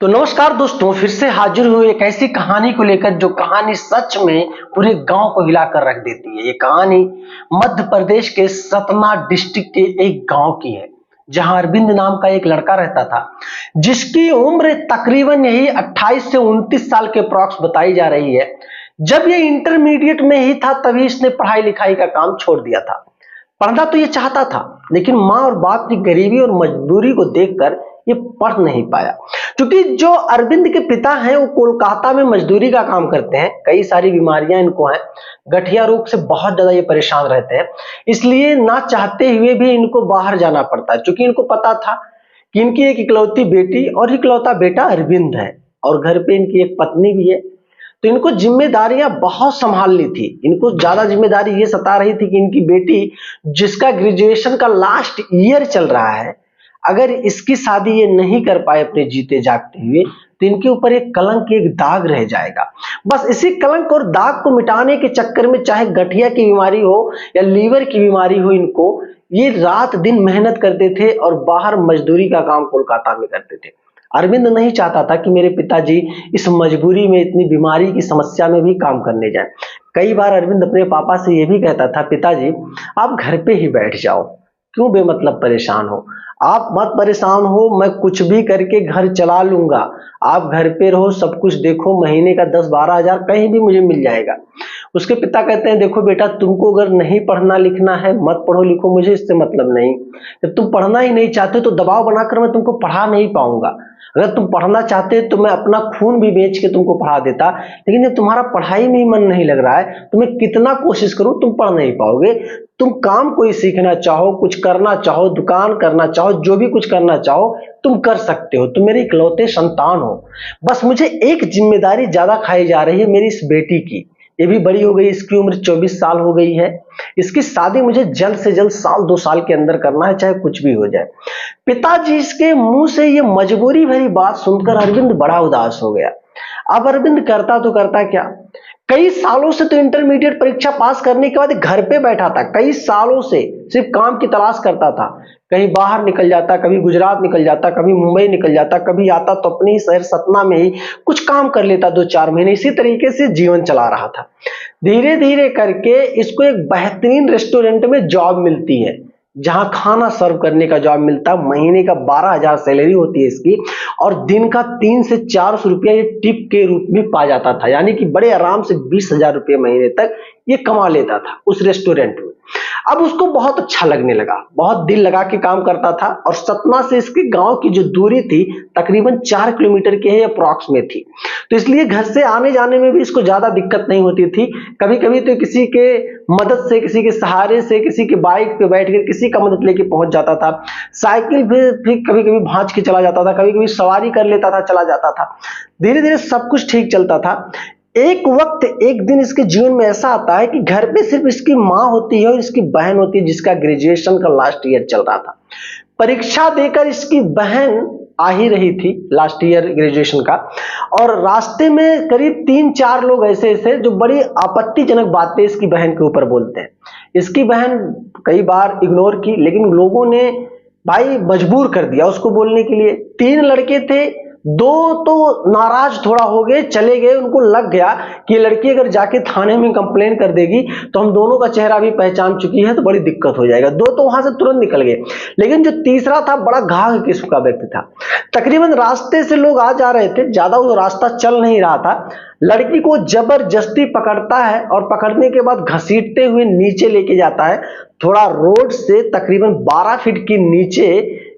तो नमस्कार दोस्तों, फिर से हाजिर हुए एक ऐसी कहानी को लेकर जो कहानी सच में पूरे गांव को हिलाकर रख देती है। ये कहानी मध्य प्रदेश के सतना डिस्ट्रिक्ट के एक गांव की है, जहां अरविंद नाम का एक लड़का रहता था, जिसकी उम्र तकरीबन यही 28 से 29 साल के अप्रॉक्स बताई जा रही है। जब ये इंटरमीडिएट में ही था तभी इसने पढ़ाई लिखाई का काम छोड़ दिया था। पढ़ना तो ये चाहता था, लेकिन माँ और बाप की गरीबी और मजबूरी को देखकर ये पढ़ नहीं पाया। क्योंकि जो अरविंद के पिता हैं वो कोलकाता में मजदूरी का काम करते हैं, कई सारी बीमारियां इनको हैं, गठिया रोग से बहुत ज्यादा ये परेशान रहते हैं। इसलिए ना चाहते हुए भी इनको बाहर जाना पड़ता है, क्योंकि इनको पता था कि इनकी एक इकलौती बेटी और इकलौता बेटा अरविंद है, और घर पे इनकी एक पत्नी भी है। तो इनको जिम्मेदारियां बहुत संभालनी थी। इनको ज्यादा जिम्मेदारी ये सता रही थी कि इनकी बेटी, जिसका ग्रेजुएशन का लास्ट ईयर चल रहा है, अगर इसकी शादी ये नहीं कर पाए अपने जीते जागते हुए, तो इनके ऊपर एक कलंक, एक दाग रह जाएगा। बस इसी कलंक और दाग को मिटाने के चक्कर में, चाहे गठिया की बीमारी हो या लीवर की बीमारी हो, इनको ये रात दिन मेहनत करते थे और बाहर मजदूरी का काम कोलकाता में करते थे। अरविंद नहीं चाहता था कि मेरे पिताजी इस मजबूरी में, इतनी बीमारी की समस्या में भी काम करने जाए। कई बार अरविंद अपने पापा से यह भी कहता था, पिताजी आप घर पे ही बैठ जाओ, क्यों बेमतलब परेशान हो, आप मत परेशान हो, मैं कुछ भी करके घर चला लूंगा, आप घर पे रहो, सब कुछ देखो, महीने का 10-12 हजार कहीं भी मुझे मिल जाएगा। उसके पिता कहते हैं, देखो बेटा, तुमको अगर नहीं पढ़ना लिखना है मत पढ़ो लिखो, मुझे इससे मतलब नहीं। जब तुम पढ़ना ही नहीं चाहते तो दबाव बनाकर मैं तुमको पढ़ा नहीं पाऊंगा। अगर तुम पढ़ना चाहते तो मैं अपना खून भी बेच के तुमको पढ़ा देता, लेकिन जब तुम्हारा पढ़ाई में ही मन नहीं लग रहा है तो मैं कितना कोशिश करूं, तुम पढ़ नहीं पाओगे। तुम काम कोई सीखना चाहो, कुछ करना चाहो, दुकान करना चाहो, जो भी कुछ करना चाहो तुम कर सकते हो, तुम मेरे इकलौते संतान हो। बस मुझे एक जिम्मेदारी ज्यादा खाई जा रही है, मेरी इस बेटी की। ये भी बड़ी हो गई, इसकी उम्र 24 साल हो गई है। इसकी शादी मुझे जल्द से जल्द 1-2 साल के अंदर करना है, चाहे कुछ भी हो जाए। पिताजी इसके मुंह से ये मजबूरी भरी बात सुनकर अरविंद बड़ा उदास हो गया। अब अरविंद करता तो करता क्या, कई सालों से तो इंटरमीडिएट परीक्षा पास करने के बाद घर पे बैठा था, कई सालों से सिर्फ काम की तलाश करता था। कहीं बाहर निकल जाता, कभी गुजरात निकल जाता, कभी मुंबई निकल जाता, कभी आता तो अपने ही शहर सतना में ही कुछ काम कर लेता 2-4 महीने। इसी तरीके से जीवन चला रहा था। धीरे धीरे करके इसको एक बेहतरीन रेस्टोरेंट में जॉब मिलती है, जहां खाना सर्व करने का जॉब मिलता है। महीने का 12,000 सैलरी होती है इसकी, और दिन का 300 से 400 रुपया ये टिप के रूप में पा जाता था। यानी कि बड़े आराम से 20,000 रुपये महीने तक ये कमा लेता था उस रेस्टोरेंट में। अब उसको बहुत अच्छा लगने लगा, बहुत दिल लगा के काम करता था, और सतना से इसके गांव की जो दूरी थी तकरीबन 4 किलोमीटर के अप्रॉक्स में थी। तो इसलिए घर से आने जाने में भी इसको ज्यादा दिक्कत नहीं होती थी। कभी कभी तो किसी के मदद से, किसी के सहारे से, किसी के बाइक पे बैठ कर किसी का मदद लेके पहुंच जाता था। साइकिल भी कभी कभी भांज के चला जाता था, कभी कभी सवारी कर लेता था, चला जाता था। धीरे धीरे सब कुछ ठीक चलता था। एक वक्त, एक दिन इसके जीवन में ऐसा आता है कि घर पे सिर्फ इसकी माँ होती है और इसकी बहन होती है, जिसका ग्रेजुएशन का लास्ट ईयर चल रहा था। परीक्षा देकर इसकी बहन आ ही रही थी, लास्ट ईयर ग्रेजुएशन का, और रास्ते में करीब 3-4 लोग ऐसे ऐसे जो बड़ी आपत्तिजनक बातें इसकी बहन के ऊपर बोलते हैं। इसकी बहन कई बार इग्नोर की, लेकिन लोगों ने भाई मजबूर कर दिया उसको बोलने के लिए। 3 लड़के थे, 2 तो नाराज थोड़ा हो गए, चले गए। उनको लग गया कि ये लड़की अगर जाके थाने में कंप्लेन कर देगी तो हम दोनों का चेहरा भी पहचान चुकी है, तो बड़ी दिक्कत हो जाएगा। 2 तो वहां से तुरंत निकल गए, लेकिन जो तीसरा था बड़ा घाघ किस्म का व्यक्ति था। तकरीबन रास्ते से लोग आ जा रहे थे, ज्यादा वो रास्ता चल नहीं रहा था। लड़की को जबरदस्ती पकड़ता है और पकड़ने के बाद घसीटते हुए नीचे लेके जाता है। थोड़ा रोड से तकरीबन 12 फीट के नीचे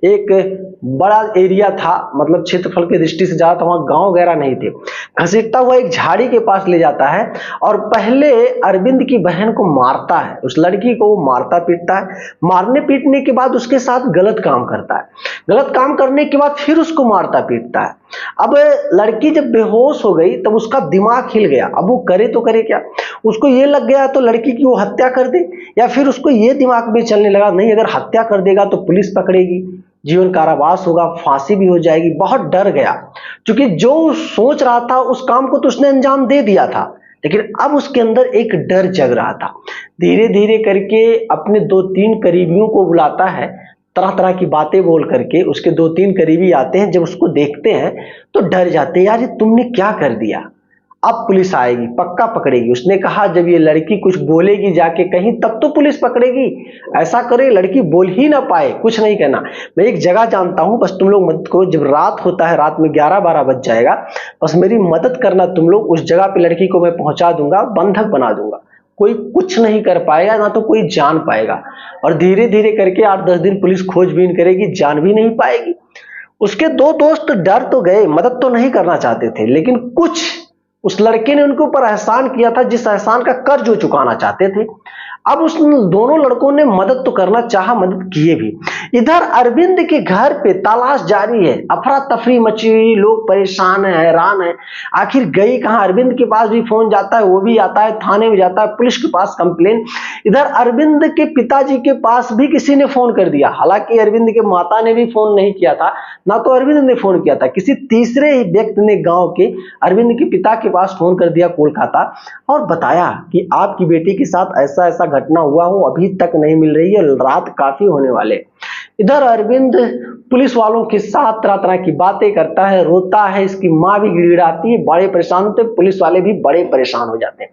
एक बड़ा एरिया था, मतलब क्षेत्रफल की दृष्टि से ज्यादा, वहां गांव वगैरह नहीं थे। घसीटता हुआ एक झाड़ी के पास ले जाता है और पहले अरविंद की बहन को मारता है। उस लड़की को वो मारता पीटता है। मारने पीटने के बाद उसके साथ गलत काम करता है। गलत काम करने के बाद फिर उसको मारता पीटता है। अब लड़की जब बेहोश हो गई तब उसका दिमाग हिल गया। अब वो करे तो करे क्या, उसको ये लग गया तो लड़की की वो हत्या कर दे, या फिर उसको ये दिमाग में चलने लगा, नहीं अगर हत्या कर देगा तो पुलिस पकड़ेगी, जीवन कारावास होगा, फांसी भी हो जाएगी। बहुत डर गया, क्योंकि जो सोच रहा था उस काम को तो उसने अंजाम दे दिया था, लेकिन अब उसके अंदर एक डर जग रहा था। धीरे धीरे करके अपने 2-3 करीबियों को बुलाता है, तरह तरह की बातें बोल करके उसके 2-3 करीबी आते हैं, जब उसको देखते हैं तो डर जाते हैं, यार ये तुमने क्या कर दिया, अब पुलिस आएगी पक्का पकड़ेगी। उसने कहा जब ये लड़की कुछ बोलेगी जाके कहीं तब तो पुलिस पकड़ेगी, ऐसा करे लड़की बोल ही ना पाए, कुछ नहीं कहना। मैं एक जगह जानता हूं, बस तुम लोग मदद करो, जब रात होता है, रात में 11-12 बज जाएगा, बस मेरी मदद करना तुम लोग, उस जगह पे लड़की को मैं पहुंचा दूंगा, बंधक बना दूंगा, कोई कुछ नहीं कर पाएगा, ना तो कोई जान पाएगा। और धीरे धीरे करके 8-10 दिन पुलिस खोजबीन करेगी, जान भी नहीं पाएगी। उसके 2 दोस्त डर तो गए, मदद तो नहीं करना चाहते थे, लेकिन कुछ उस लड़के ने उनके ऊपर एहसान किया था, जिस एहसान का कर्ज वो चुकाना चाहते थे। अब उस दोनों लड़कों ने मदद तो करना चाहा, मदद किए भी। इधर अरविंद के घर पे तलाश जारी है, अफरा तफरी मची हुई, लोग परेशान है, हैरान है, आखिर गई कहां। अरविंद के पास भी फोन जाता है, वो भी आता है, थाने में जाता है, पुलिस के पास कंप्लेन। इधर अरविंद के पिताजी के पास भी किसी ने फोन कर दिया, हालांकि अरविंद के माता ने भी फोन नहीं किया था, ना तो अरविंद ने फोन किया था, किसी तीसरे व्यक्ति ने गांव के अरविंद के पिता के पास फोन कर दिया कोलकाता, और बताया कि आपकी बेटी के साथ ऐसा ऐसा घटना हुआ हो, अभी तक नहीं मिल रही है, रात काफी होने वाले। इधर अरविंद पुलिस वालों के साथ तरह तरह की बातें करता है, रोता है, इसकी मां भी गिड़गिड़ाती है, बड़े परेशान होते, पुलिस वाले भी बड़े परेशान हो जाते हैं।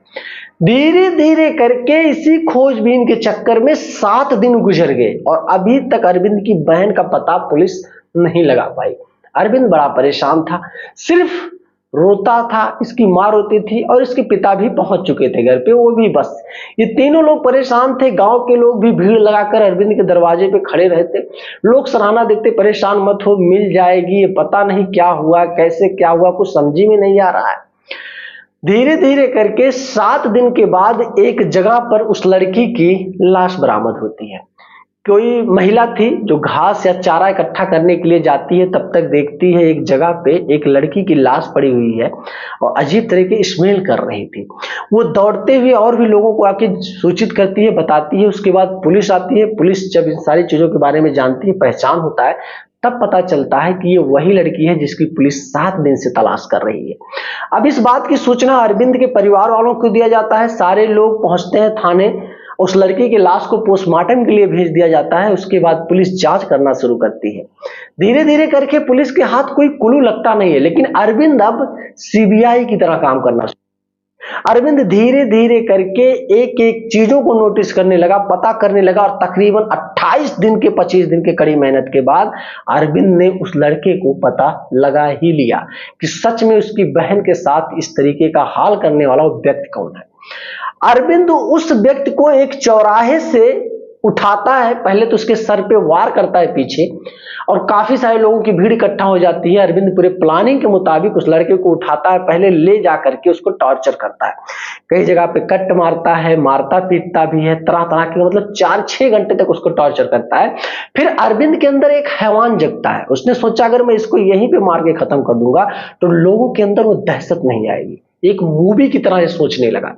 धीरे धीरे करके इसी खोजबीन के चक्कर में 7 दिन गुजर गए और अभी तक अरविंद की बहन का पता पुलिस नहीं लगा पाई। अरविंद बड़ा परेशान था, सिर्फ रोता था, इसकी मां रोती थी और इसके पिता भी पहुंच चुके थे घर पे, वो भी बस। ये तीनों लोग परेशान थे, गांव के लोग भी भीड़ लगाकर अरविंद के दरवाजे पे खड़े रहते, लोग सराहना देते, परेशान मत हो, मिल जाएगी, ये पता नहीं क्या हुआ, कैसे क्या हुआ, कुछ समझ में नहीं आ रहा है। धीरे धीरे करके 7 दिन के बाद एक जगह पर उस लड़की की लाश बरामद होती है। कोई महिला थी जो घास या चारा इकट्ठा करने के लिए जाती है, तब तक देखती है एक जगह पे एक लड़की की लाश पड़ी हुई है और अजीब तरह की स्मेल कर रही थी। वो दौड़ते हुए और भी लोगों को आके सूचित करती है, बताती है। उसके बाद पुलिस आती है, पुलिस जब इन सारी चीजों के बारे में जानती है, पहचान होता है, तब पता चलता है कि ये वही लड़की है जिसकी पुलिस 7 दिन से तलाश कर रही है। अब इस बात की सूचना अरविंद के परिवार वालों को दिया जाता है, सारे लोग पहुंचते हैं थाने, उस लड़की की लाश को पोस्टमार्टम के लिए भेज दिया जाता है। उसके बाद पुलिस जांच करना शुरू करती है। धीरे धीरे करके पुलिस के हाथ कोई कुल्लू लगता नहीं है, लेकिन अरविंद अब सीबीआई की तरह काम करना, अरविंद धीरे धीरे करके एक एक चीजों को नोटिस करने लगा, पता करने लगा, और तकरीबन 28 दिन के 25 दिन के कड़ी मेहनत के बाद अरविंद ने उस लड़के को पता लगा ही लिया कि सच में उसकी बहन के साथ इस तरीके का हाल करने वाला वो व्यक्ति कौन है। अरविंद उस व्यक्ति को एक चौराहे से उठाता है, पहले तो उसके सर पे वार करता है पीछे, और काफी सारे लोगों की भीड़ इकट्ठा हो जाती है। अरविंद पूरे प्लानिंग के मुताबिक उस लड़के को उठाता है, पहले ले जा करके उसको टॉर्चर करता है, कई जगह पे कट मारता है, मारता पीटता भी है, तरह तरह के, मतलब 4-6 घंटे तक उसको टॉर्चर करता है। फिर अरविंद के अंदर एक हैवान जगता है, उसने सोचा अगर मैं इसको यहीं पे मार के खत्म कर दूंगा तो लोगों के अंदर वो दहशत नहीं आएगी, एक मूवी की तरह ये सोचने लगा।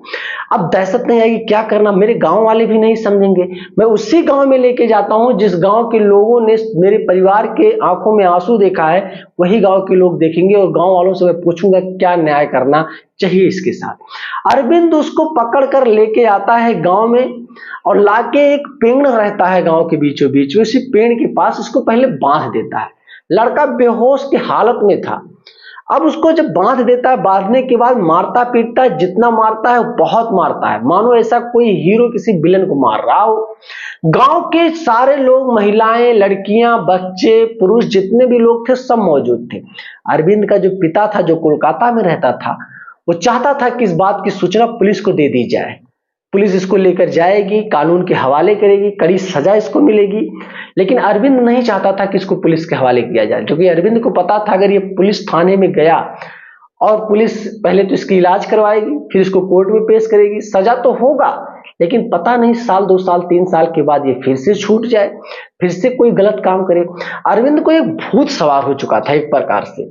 अब दहशत नहीं आएगी, क्या करना, मेरे गांव वाले भी नहीं समझेंगे, मैं उसी गांव में लेके जाता हूं जिस गांव के लोगों ने मेरे परिवार के आंखों में आंसू देखा है, वही गांव के लोग देखेंगे और गांव वालों से मैं पूछूंगा क्या न्याय करना चाहिए इसके साथ। अरविंद उसको पकड़ कर लेके आता है गांव में और लाके एक पेड़ रहता है गांव के बीचों बीच, उसी पेड़ के पास उसको पहले बांध देता है। लड़का बेहोश की हालत में था। अब उसको जब बांध देता है, बांधने के बाद मारता पीटता है, जितना मारता है बहुत मारता है, मानो ऐसा कोई हीरो किसी विलन को मार रहा हो। गांव के सारे लोग, महिलाएं, लड़कियां, बच्चे, पुरुष, जितने भी लोग थे सब मौजूद थे। अरविंद का जो पिता था, जो कोलकाता में रहता था, वो चाहता था कि इस बात की सूचना पुलिस को दे दी जाए, पुलिस इसको लेकर जाएगी, कानून के हवाले करेगी, कड़ी सजा इसको मिलेगी। लेकिन अरविंद नहीं चाहता था कि इसको पुलिस के हवाले किया जाए, क्योंकि अरविंद को पता था अगर ये पुलिस थाने में गया और पुलिस पहले तो इसकी इलाज करवाएगी, फिर इसको कोर्ट में पेश करेगी, सजा तो होगा, लेकिन पता नहीं साल 2 साल 3 साल के बाद ये फिर से छूट जाए, फिर से कोई गलत काम करे। अरविंद को एक भूत सवार हो चुका था एक प्रकार से।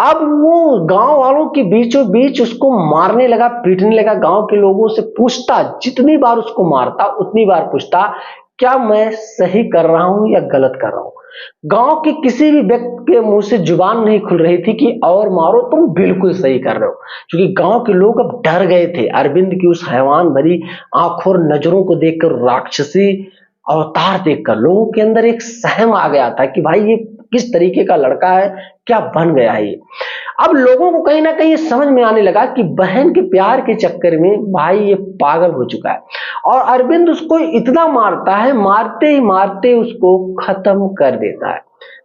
अब वो गांव वालों के बीचों बीच उसको मारने लगा, पीटने लगा, गांव के लोगों से पूछता, जितनी बार उसको मारता उतनी बार पूछता क्या मैं सही कर रहा हूं या गलत कर रहा हूं। गांव के किसी भी व्यक्ति के मुंह से जुबान नहीं खुल रही थी कि और मारो, तुम बिल्कुल सही कर रहे हो, क्योंकि गांव के लोग अब डर गए थे अरविंद की उस हैवान भरी आंखों और नजरों को देखकर, राक्षसी अवतार देखकर लोगों के अंदर एक सहम आ गया था कि भाई ये किस तरीके का लड़का है, क्या बन गया है ये। अब लोगों को कहीं ना कहीं ये समझ में आने लगा कि बहन के प्यार के चक्कर में भाई ये पागल हो चुका है, और अरविंद उसको इतना मारता है, मारते ही मारते उसको खत्म कर देता है।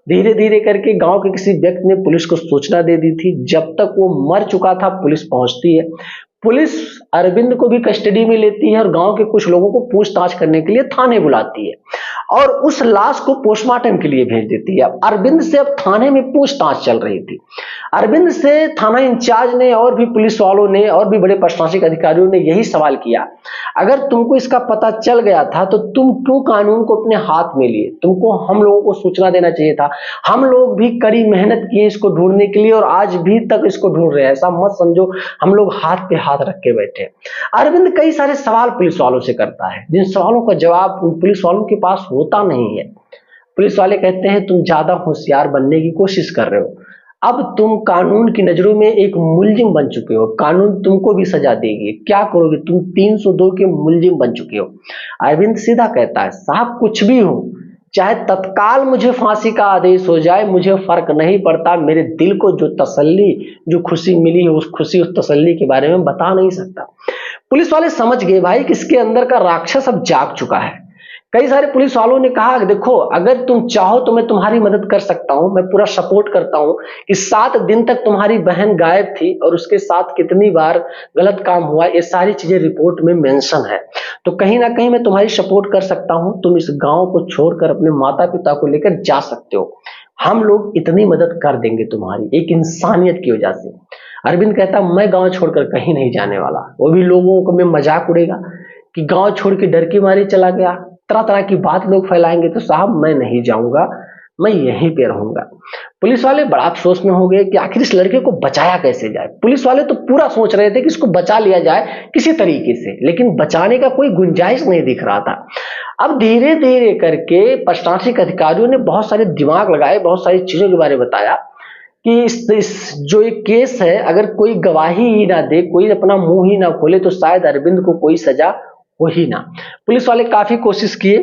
धीरे धीरे करके गांव के किसी व्यक्ति ने पुलिस को सूचना दे दी थी। जब तक वो मर चुका था पुलिस पहुंचती है। पुलिस अरविंद को भी कस्टडी में लेती है और गांव के कुछ लोगों को पूछताछ करने के लिए थाने बुलाती है और उस लाश को पोस्टमार्टम के लिए भेज देती है। अरविंद से अब थाने में पूछताछ चल रही थी। अरविंद से थाना इंचार्ज ने और भी पुलिस वालों ने और भी बड़े प्रशासनिक अधिकारियों ने यही सवाल किया, अगर तुमको इसका पता चल गया था तो तुम क्यों कानून को अपने हाथ में लिए? तुमको हम लोगों को सूचना देना चाहिए था। हम लोग भी कड़ी मेहनत किए इसको ढूंढने के लिए और आज भी तक इसको ढूंढ रहे हैं। ऐसा मत समझो हम लोग हाथ पे हाथ रख के बैठे। अरविंद कई सारे सवाल पुलिस वालों से करता है, जिन सवालों का जवाब उन पुलिस वालों के पास होता नहीं है। पुलिस वाले कहते हैं तुम ज्यादा होशियार बनने की कोशिश कर रहे हो, अब तुम कानून की नजरों में एक मुलजिम बन चुके हो, कानून तुमको भी सजा देगी, क्या करोगे? तुम 302 के मुलजिम बन चुके हो। अरविंद सीधा कहता है साहब कुछ भी हो, चाहे तत्काल मुझे फांसी का आदेश हो जाए, मुझे फर्क नहीं पड़ता। मेरे दिल को जो तसल्ली, जो खुशी मिली है उस खुशी, उस तसल्ली के बारे में बता नहीं सकता। पुलिस वाले समझ गए भाई कि इसके अंदर का राक्षस अब जाग चुका है। कई सारे पुलिस वालों ने कहा देखो अगर तुम चाहो तो मैं तुम्हारी मदद कर सकता हूं, मैं पूरा सपोर्ट करता हूं कि 7 दिन तक तुम्हारी बहन गायब थी और उसके साथ कितनी बार गलत काम हुआ, ये सारी चीजें रिपोर्ट में मेंशन है, तो कहीं ना कहीं मैं तुम्हारी सपोर्ट कर सकता हूं। तुम इस गांव को छोड़कर अपने माता पिता को लेकर जा सकते हो, हम लोग इतनी मदद कर देंगे तुम्हारी, एक इंसानियत की वजह से। अरविंद कहता मैं गांव छोड़कर कहीं नहीं जाने वाला। वो भी लोगों को में मजाक उड़ेगा कि गांव छोड़ के डर की मारी चला गया, तरह तरह की बात लोग फैलाएंगे, तो साहब मैं नहीं जाऊंगा, मैं यहीं पे रहूंगा। पुलिस वाले बड़ा अफसोस में हो गए कि आखिर इस लड़के को बचाया कैसे जाए। पुलिस वाले तो पूरा सोच रहे थे कि इसको बचा लिया जाए किसी तरीके से, लेकिन बचाने का कोई गुंजाइश नहीं दिख रहा था। अब धीरे धीरे करके प्रशासनिक अधिकारियों ने बहुत सारे दिमाग लगाए, बहुत सारी चीजों के बारे में बताया कि इस जो एक केस है, अगर कोई गवाही ही ना दे, कोई अपना मुंह ही ना खोले, तो शायद अरविंद को कोई सजा हो ही ना। पुलिस वाले काफी कोशिश किए,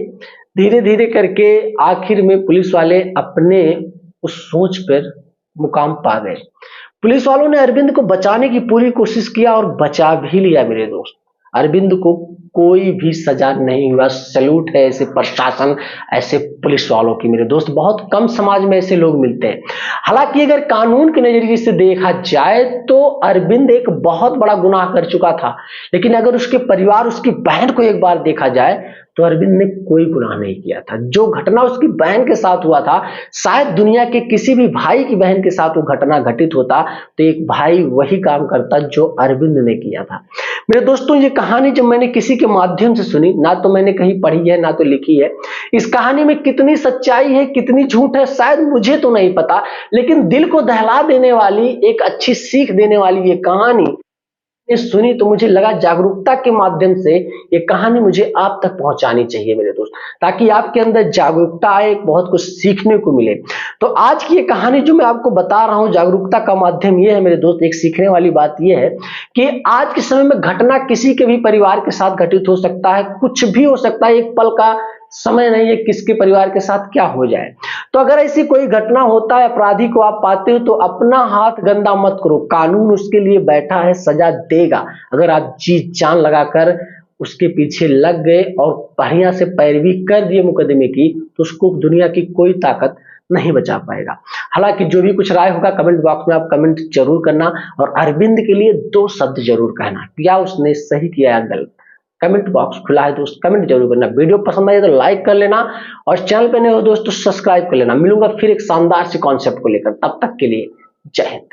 धीरे धीरे करके आखिर में पुलिस वाले अपने उस सोच पर मुकाम पा गए। पुलिस वालों ने अरविंद को बचाने की पूरी कोशिश किया और बचा भी लिया मेरे दोस्त। अरविंद को कोई भी सजा नहीं हुआ। सैल्यूट है ऐसे प्रशासन, ऐसे पुलिस वालों की मेरे दोस्त। बहुत कम समाज में ऐसे लोग मिलते हैं। हालांकि अगर कानून के नजरिए से देखा जाए तो अरविंद एक बहुत बड़ा गुनाह कर चुका था, लेकिन अगर उसके परिवार, उसकी बहन को एक बार देखा जाए तो अरविंद ने कोई गुनाह नहीं किया था। जो घटना उसकी बहन के साथ हुआ था, शायद दुनिया के किसी भी भाई की बहन के साथ वो घटना घटित होता तो एक भाई वही काम करता जो अरविंद ने किया था। मेरे दोस्तों ये कहानी जब मैंने किसी के माध्यम से सुनी, ना तो मैंने कहीं पढ़ी है ना तो लिखी है, इस कहानी में कितनी सच्चाई है कितनी झूठ है शायद मुझे तो नहीं पता, लेकिन दिल को दहला देने वाली, एक अच्छी सीख देने वाली ये कहानी सुनी तो मुझे लगा जागरूकता के माध्यम से ये कहानी मुझे आप तक पहुंचानी चाहिए मेरे दोस्त, ताकि आपके अंदर जागरूकता आए, बहुत कुछ सीखने को मिले। तो आज की ये कहानी जो मैं आपको बता रहा हूं, जागरूकता का माध्यम ये है मेरे दोस्त। एक सीखने वाली बात ये है कि आज के समय में घटना किसी के भी परिवार के साथ घटित हो सकता है, कुछ भी हो सकता है, एक पल का समय नहीं है किसके परिवार के साथ क्या हो जाए। तो अगर ऐसी कोई घटना होता है, अपराधी को आप पाते हो, तो अपना हाथ गंदा मत करो। कानून उसके लिए बैठा है, सजा देगा। अगर आप जी जान लगाकर उसके पीछे लग गए और बढ़िया से पैरवी कर दिए मुकदमे की, तो उसको दुनिया की कोई ताकत नहीं बचा पाएगा। हालांकि जो भी कुछ राय होगा कमेंट बॉक्स में आप कमेंट जरूर करना, और अरविंद के लिए 2 शब्द जरूर कहना, क्या उसने सही किया या गलत। कमेंट बॉक्स खुला है दोस्त, कमेंट जरूर करना। वीडियो पसंद आए तो लाइक कर लेना, और चैनल पे नए हो दोस्त तो सब्सक्राइब कर लेना। मिलूंगा फिर एक शानदार से कॉन्सेप्ट को लेकर, तब तक के लिए जय हिंद।